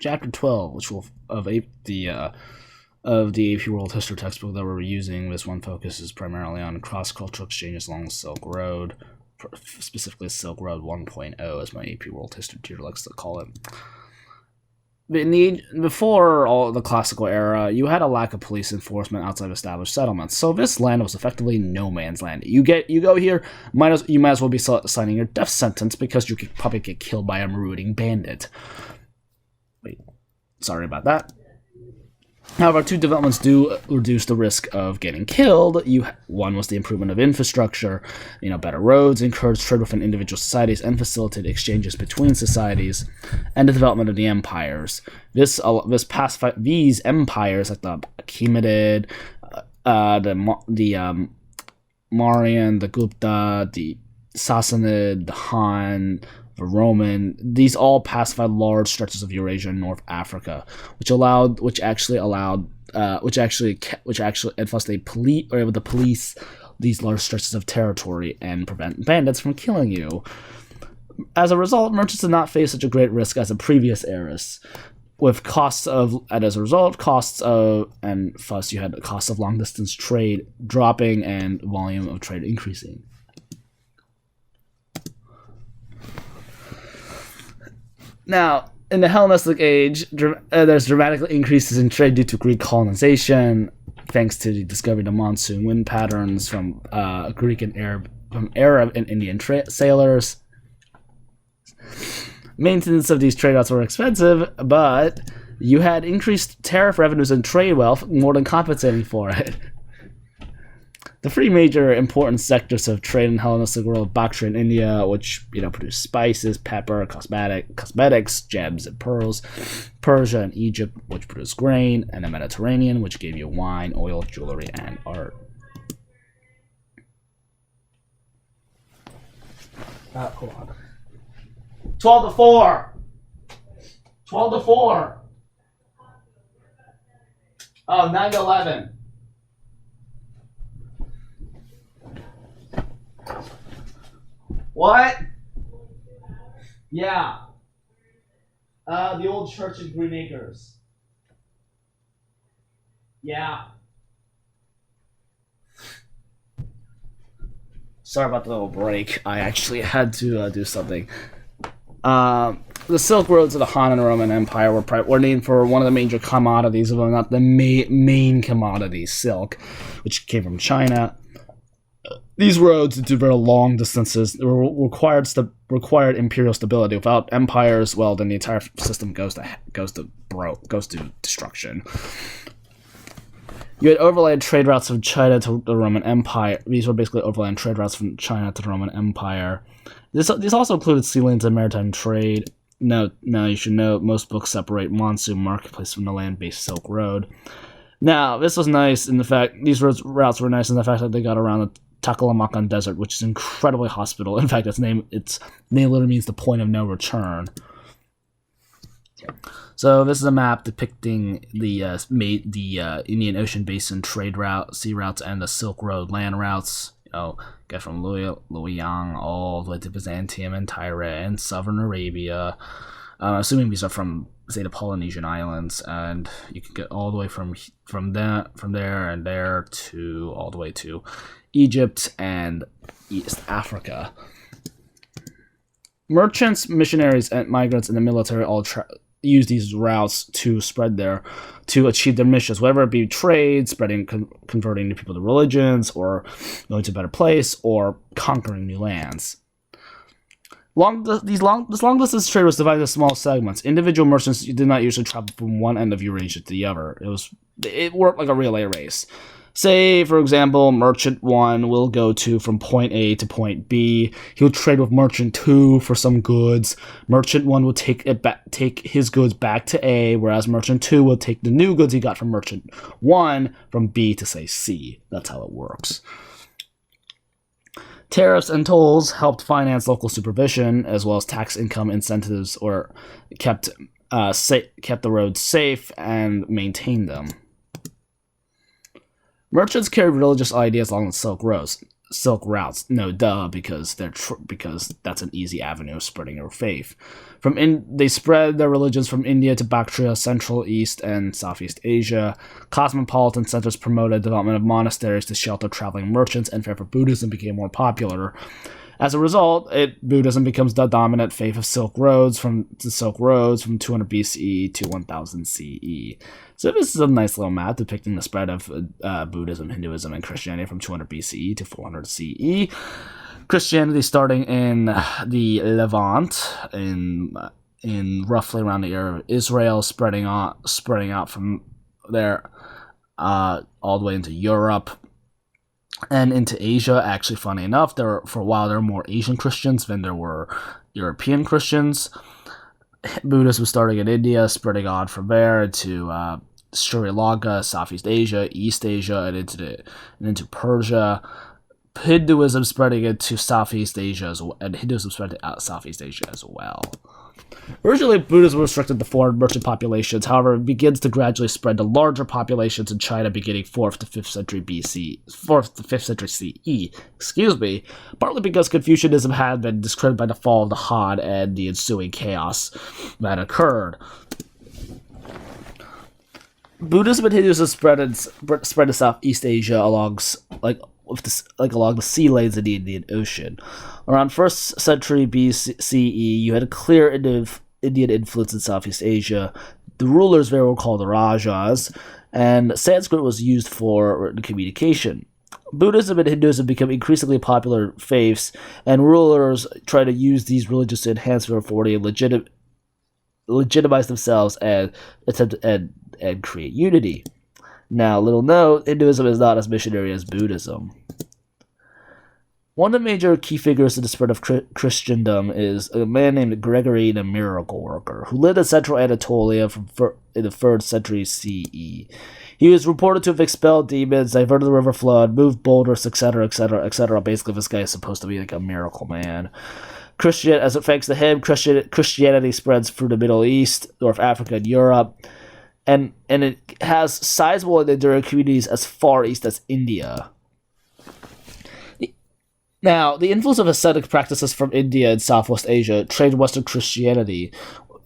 Chapter 12, which will of the AP World History textbook that we're using. This one focuses primarily on cross-cultural exchanges along the Silk Road, specifically Silk Road 1.0, as my AP World History tutor likes to call it. Before all the classical era, you had a lack of police enforcement outside of established settlements, so this land was effectively no man's land. You go here, you might as well be signing your death sentence because you could probably get killed by a marauding bandit. Wait, sorry about that. However, two developments do reduce the risk of getting killed. One was the improvement of infrastructure. Better roads encouraged trade within individual societies and facilitated exchanges between societies, and the development of the empires. This pacified these empires, like the Achaemenid, the Mauryan, the Gupta, the Sassanid, the Han, the Roman. These all pacified large stretches of Eurasia and North Africa, which actually enforced were able to police these large stretches of territory and prevent bandits from killing you. As a result, merchants did not face such a great risk as in previous eras, with costs of long distance trade dropping and volume of trade increasing. Now, in the Hellenistic age, there's dramatic increases in trade due to Greek colonization, thanks to the discovery of the monsoon wind patterns from Greek and Arab and Indian sailors. Maintenance of these trade routes were expensive, but you had increased tariff revenues and trade wealth more than compensating for it. The three major important sectors of trade in the Hellenistic world: Bactria in India, which produced spices, pepper, cosmetics, gems, and pearls; Persia and Egypt, which produced grain; and the Mediterranean, which gave you wine, oil, jewelry, and art. Hold on. 12 to 4. 12 to 4. Oh, 9 to 11. What? Yeah. The old church in Green Acres. Yeah. Sorry about the little break. I actually had to do something. The Silk Roads of the Han and Roman Empire were named for one of the major commodities, although not the main commodity, silk, which came from China. These roads do very long distances required imperial stability. Without empires, well, then the entire system goes to destruction. You had overland trade routes from China to the Roman Empire. These were basically overland trade routes from China to the Roman Empire. This also included sea lanes and maritime trade. Now you should know most books separate monsoon marketplace from the land-based Silk Road. Now, this was nice in the fact these routes were nice in the fact that they got around the Taklamakan Desert, which is incredibly hospitable. In fact, its name literally means the point of no return. So this is a map depicting the Indian Ocean Basin trade sea routes and the Silk Road land routes. Get from Luoyang all the way to Byzantium and Tyre and southern Arabia. Assuming these are from, say, the Polynesian islands, and you can get all the way from there and there to all the way to Egypt and East Africa. Merchants, missionaries, and migrants in the military all use these routes to achieve their missions, whether it be trade, converting new people to religions, or going to a better place, or conquering new lands. This long distance trade was divided into small segments. Individual merchants did not usually travel from one end of Eurasia to the other. It worked like a relay race. Say, for example, Merchant 1 will go from point A to point B. He'll trade with Merchant 2 for some goods. Merchant 1 will take his goods back to A, whereas Merchant 2 will take the new goods he got from Merchant 1 from B to, say, C. That's how it works. Tariffs and tolls helped finance local supervision, as well as tax income incentives, or kept the roads safe and maintained them. Merchants carried religious ideas along the Silk Roads. silk routes. No, duh, because because that's an easy avenue of spreading your faith. They spread their religions from India to Bactria, Central, East, and Southeast Asia. Cosmopolitan centers promoted development of monasteries to shelter traveling merchants, and therefore Buddhism became more popular. As a result, Buddhism becomes the dominant faith of Silk Roads from 200 BCE to 1000 CE. So this is a nice little map depicting the spread of Buddhism, Hinduism, and Christianity from 200 BCE to 400 CE. Christianity starting in the Levant in roughly around the era of Israel, spreading out from there all the way into Europe and into Asia. Actually, funny enough, for a while there were more Asian Christians than there were European Christians. Buddhism was starting in India, spreading on from there to Sri Lanka, Southeast Asia, East Asia, and into Persia. Hinduism spreading into Southeast Asia and Hinduism spread to Southeast Asia as well. Originally, Buddhism was restricted to foreign merchant populations. However, it begins to gradually spread to larger populations in China beginning 4th to 5th century CE, partly because Confucianism had been discredited by the fall of the Han and the ensuing chaos that occurred. Buddhism and Hinduism spread to Southeast Asia along the sea lanes in the Indian Ocean. Around 1st century BCE, you had a clear Indian influence in Southeast Asia. The rulers there were called the Rajas, and Sanskrit was used for communication. Buddhism and Hinduism become increasingly popular faiths, and rulers try to use these religions to enhance their authority and legitimize themselves and create unity. Now, little note, Hinduism is not as missionary as Buddhism. One of the major key figures in the spread of Christendom is a man named Gregory the Miracle Worker, who lived in central Anatolia in the 3rd century CE. He was reported to have expelled demons, diverted the river flood, moved boulders, etc., etc., etc. Basically, this guy is supposed to be like a miracle man. Thanks to him, Christianity spreads through the Middle East, North Africa, and Europe. And it has sizable and enduring communities as far east as India. Now, the influence of ascetic practices from India and Southwest Asia trained Western Christianity,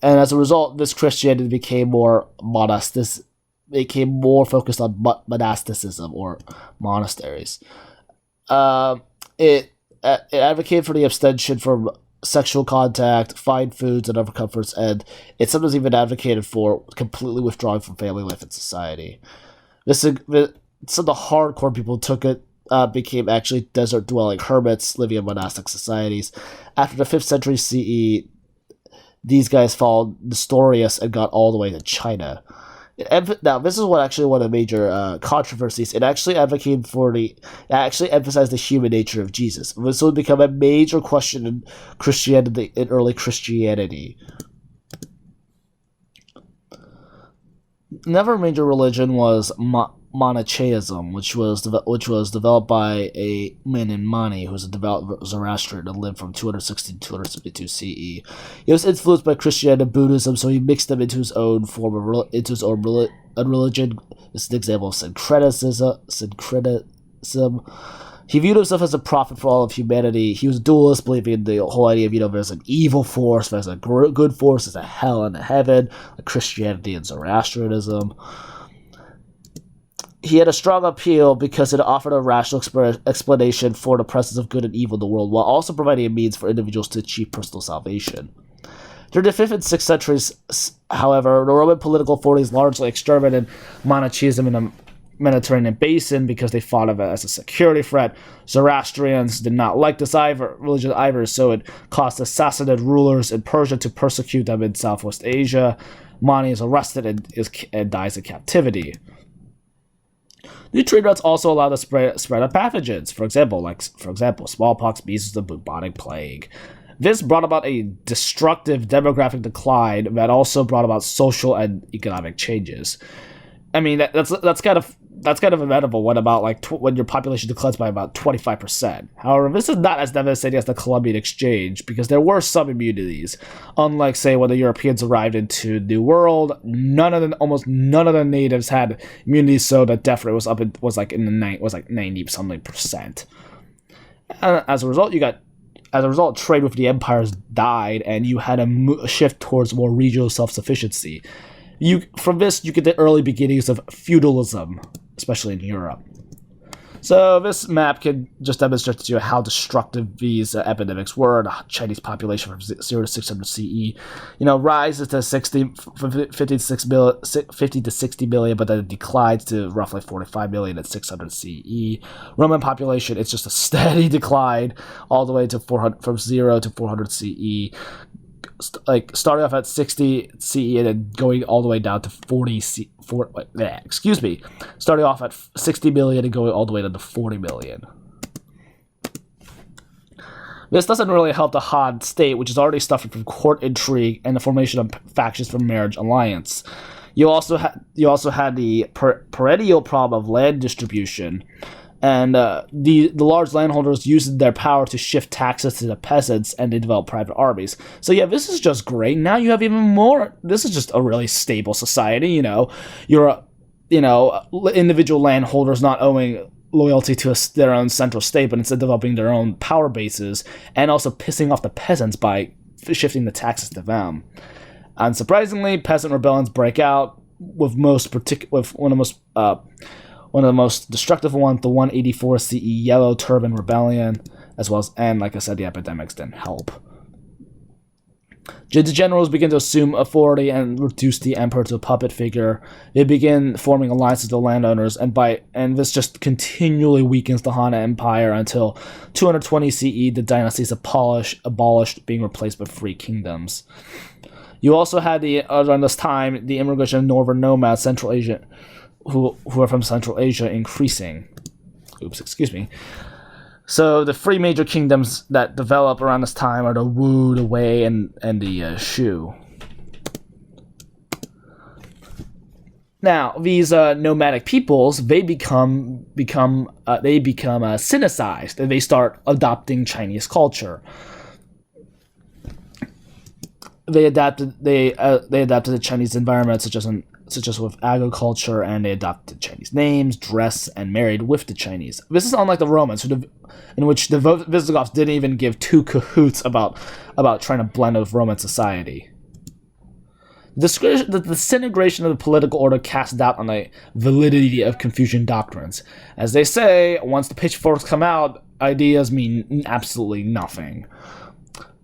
and as a result, this Christianity became more focused on monasticism or monasteries. It advocated for the abstention from sexual contact, fine foods, and other comforts, and it sometimes even advocated for completely withdrawing from family life and society. Some of the hardcore people took it, became actually desert-dwelling hermits living in monastic societies. After the 5th century CE, these guys followed Nestorius and got all the way to China. Now, this is one of the major controversies. It actually emphasized the human nature of Jesus. This would become a major question in Christianity, in early Christianity. Another major religion was Manichaeism, which was developed by a man named Mani, who was a devout Zoroastrian and lived from 260 to 272 CE. He was influenced by Christianity and Buddhism, so he mixed them into his own religion. This is an example of syncretism. He viewed himself as a prophet for all of humanity. He was a dualist, believing in the whole idea of, there's an evil force, there's a good force, there's a hell and a heaven, like Christianity and Zoroastrianism. He had a strong appeal because it offered a rational explanation for the presence of good and evil in the world, while also providing a means for individuals to achieve personal salvation. During the 5th and 6th centuries, however, the Roman political authorities largely exterminated Manichaeism in the Mediterranean Basin because they thought of it as a security threat. Zoroastrians did not like this religion either, so it caused the Sassanid rulers in Persia to persecute them in Southwest Asia. Mani is arrested and dies in captivity. New trade routes also allow the spread of pathogens, for example, smallpox, measles, and bubonic plague. This brought about a destructive demographic decline that also brought about social and economic changes. I mean, that's kind of inevitable when your population declines by about 25%. However, this is not as devastating as the Columbian Exchange because there were some immunities. Unlike, say, when the Europeans arrived into the New World, almost none of the natives had immunity, so the death rate was 90 something percent. As a result, trade with the empires died, and you had a shift towards more regional self-sufficiency. From this, you get the early beginnings of feudalism, especially in Europe. So this map can just demonstrate to you how destructive these epidemics were. The Chinese population from 0 to 600 CE, rises to 50 to 60 million, but then it declines to roughly 45 million at 600 CE. Roman population, it's just a steady decline all the way to 400, from 0 to 400 CE. Like starting off at 60 CE and then going all the way down to starting off at 60 million and going all the way down to 40 million. This doesn't really help the Han state, which is already suffering from court intrigue and the formation of factions for marriage alliance. You also had the perennial problem of land distribution. And the large landholders used their power to shift taxes to the peasants, and they developed private armies. So yeah, this is just great. Now you have even more. This is just a really stable society. You're individual landholders not owing loyalty to their own central state, but instead developing their own power bases, and also pissing off the peasants by shifting the taxes to them. Unsurprisingly, peasant rebellions break out with one of the most destructive ones, the 184 CE Yellow Turban Rebellion, and like I said, the epidemics didn't help. The generals begin to assume authority and reduce the emperor to a puppet figure. They begin forming alliances with the landowners, and this just continually weakens the Han Empire until 220 CE, the dynasty is abolished, being replaced by free kingdoms. You also had around this time the immigration of northern nomads, Central Asia, who are from Central Asia, increasing. So the three major kingdoms that develop around this time are the Wu, the Wei, and the Shu. Now, these nomadic peoples, they become Sinicized, and they start adopting Chinese culture. They adapted the Chinese environment, such as with agriculture, and they adopted Chinese names, dress, and married with the Chinese. This is unlike the Romans, in which the Visigoths didn't even give two cahoots about trying to blend with Roman society. The disintegration of the political order cast doubt on the validity of Confucian doctrines. As they say, once the pitchforks come out, ideas mean absolutely nothing.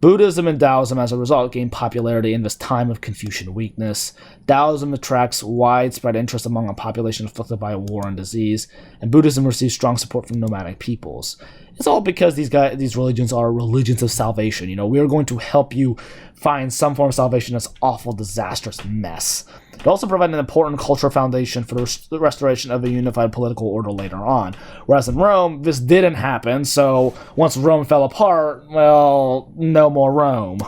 Buddhism and Daoism, as a result, gained popularity in this time of Confucian weakness. Daoism attracts widespread interest among a population afflicted by war and disease, and Buddhism receives strong support from nomadic peoples. It's all because these religions are religions of salvation. We are going to help you find some form of salvation in this awful, disastrous mess. It also provided an important cultural foundation for the restoration of a unified political order later on. Whereas in Rome, this didn't happen, so once Rome fell apart, well, no more Rome.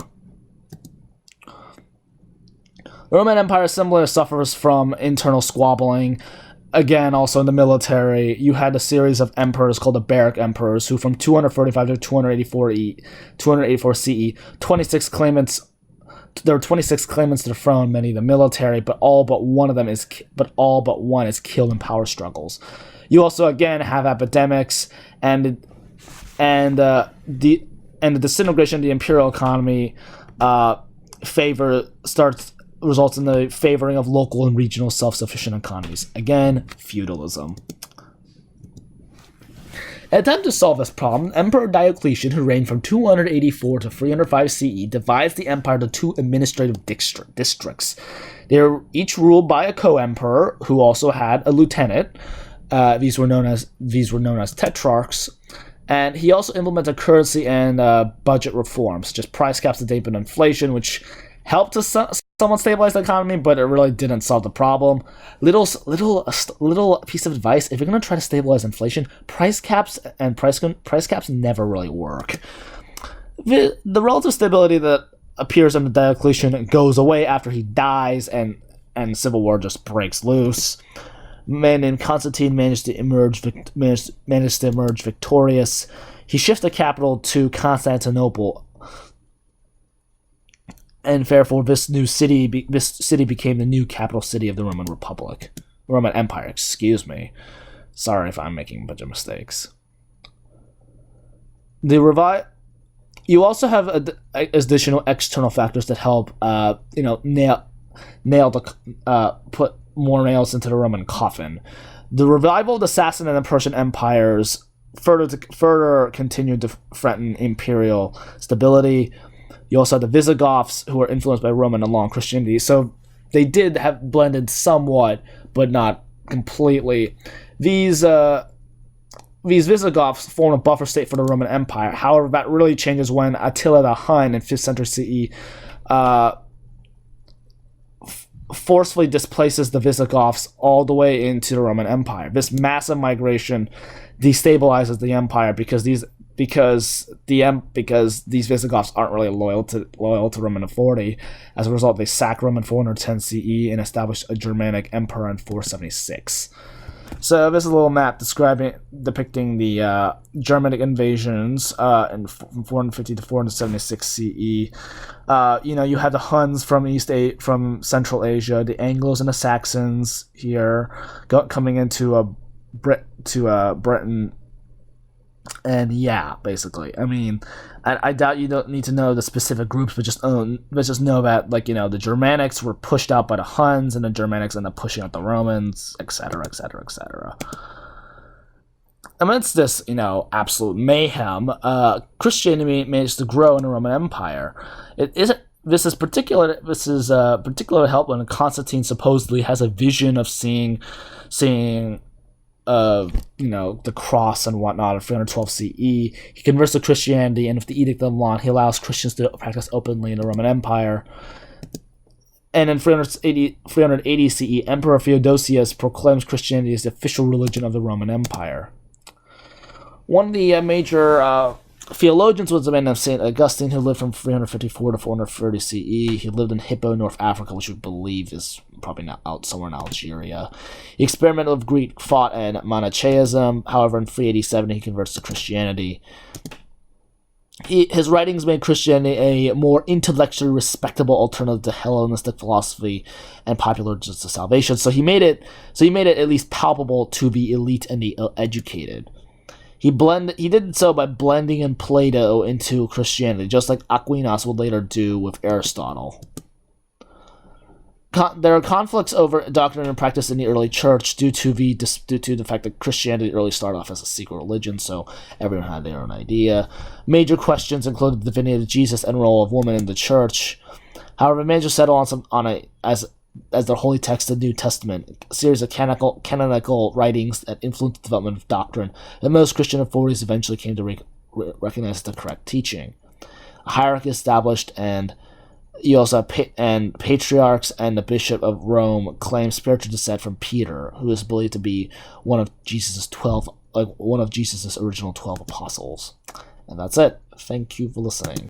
The Roman Empire similarly suffers from internal squabbling. Again, also in the military, you had a series of emperors called the Barrack emperors, who from 235 to 284 CE, 26 claimants. There are 26 claimants to the throne, many in the military, but all but one is killed in power struggles. You also again have epidemics and the disintegration of the imperial economy results in the favoring of local and regional self-sufficient economies. Again, feudalism. In an attempt to solve this problem, Emperor Diocletian, who reigned from 284 to 305 CE, divides the empire into two administrative districts. They are each ruled by a co-emperor, who also had a lieutenant. These were known as tetrarchs. And he also implemented currency and budget reforms, such as price caps to dampen inflation, which helped to somewhat stabilize the economy, but it really didn't solve the problem. Little piece of advice: if you're going to try to stabilize inflation, price caps never really work. The relative stability that appears under Diocletian goes away after he dies, and civil war just breaks loose. Man named Constantine managed to emerge victorious. He shifted the capital to Constantinople, and therefore this city became the new capital city of the Roman Empire. Excuse me. Sorry if I'm making a bunch of mistakes. You also have additional external factors that help, put more nails into the Roman coffin. The revival of the Sassanid and Persian empires further continued to threaten imperial stability. You also had the Visigoths, who were influenced by Roman and long Christianity. So they did have blended somewhat, but not completely. These Visigoths formed a buffer state for the Roman Empire. However, that really changes when Attila the Hun in 5th century CE forcefully displaces the Visigoths all the way into the Roman Empire. This massive migration destabilizes the empire because these Visigoths aren't really loyal to Roman authority. As a result, they sack Rome in 410 CE and establish a Germanic empire in 476. So this is a little map depicting the Germanic invasions from 450 to 476 CE. You have the Huns from Central Asia, the Anglos and the Saxons here coming into Britain. And yeah, basically, I mean, I doubt you don't need to know the specific groups, but just know that, the Germanics were pushed out by the Huns, and the Germanics ended up pushing out the Romans, etc., etc., etc. Amidst this, absolute mayhem, Christianity managed to grow in the Roman Empire. This is particularly helped when Constantine supposedly has a vision of seeing the cross and whatnot in 312 CE. He converts to Christianity, and with the Edict of Milan, he allows Christians to practice openly in the Roman Empire. And in 380 CE, Emperor Theodosius proclaims Christianity as the official religion of the Roman Empire. One of the major theologians was a man named St. Augustine, who lived from 354 to 430 CE. He lived in Hippo, North Africa, which we believe is probably not out somewhere in Algeria. He experimented with Greek thought and Manichaeism. However, in 387, he converts to Christianity. His writings made Christianity a more intellectually respectable alternative to Hellenistic philosophy and popular religions to salvation. So he made it at least palpable to the elite and the educated. He did so by blending in Plato into Christianity, just like Aquinas would later do with Aristotle. There are conflicts over doctrine and practice in the early church due to the fact that Christianity early started off as a secret religion, so everyone had their own idea. Major questions included the divinity of Jesus and role of woman in the church. However, they managed to settle as their holy text, the New Testament, a series of canonical writings that influenced the development of doctrine, and most Christian authorities eventually came to recognize the correct teaching. A hierarchy established, and you also have patriarchs, and the Bishop of Rome claims spiritual descent from Peter, who is believed to be one of Jesus' original 12 apostles. And that's it. Thank you for listening.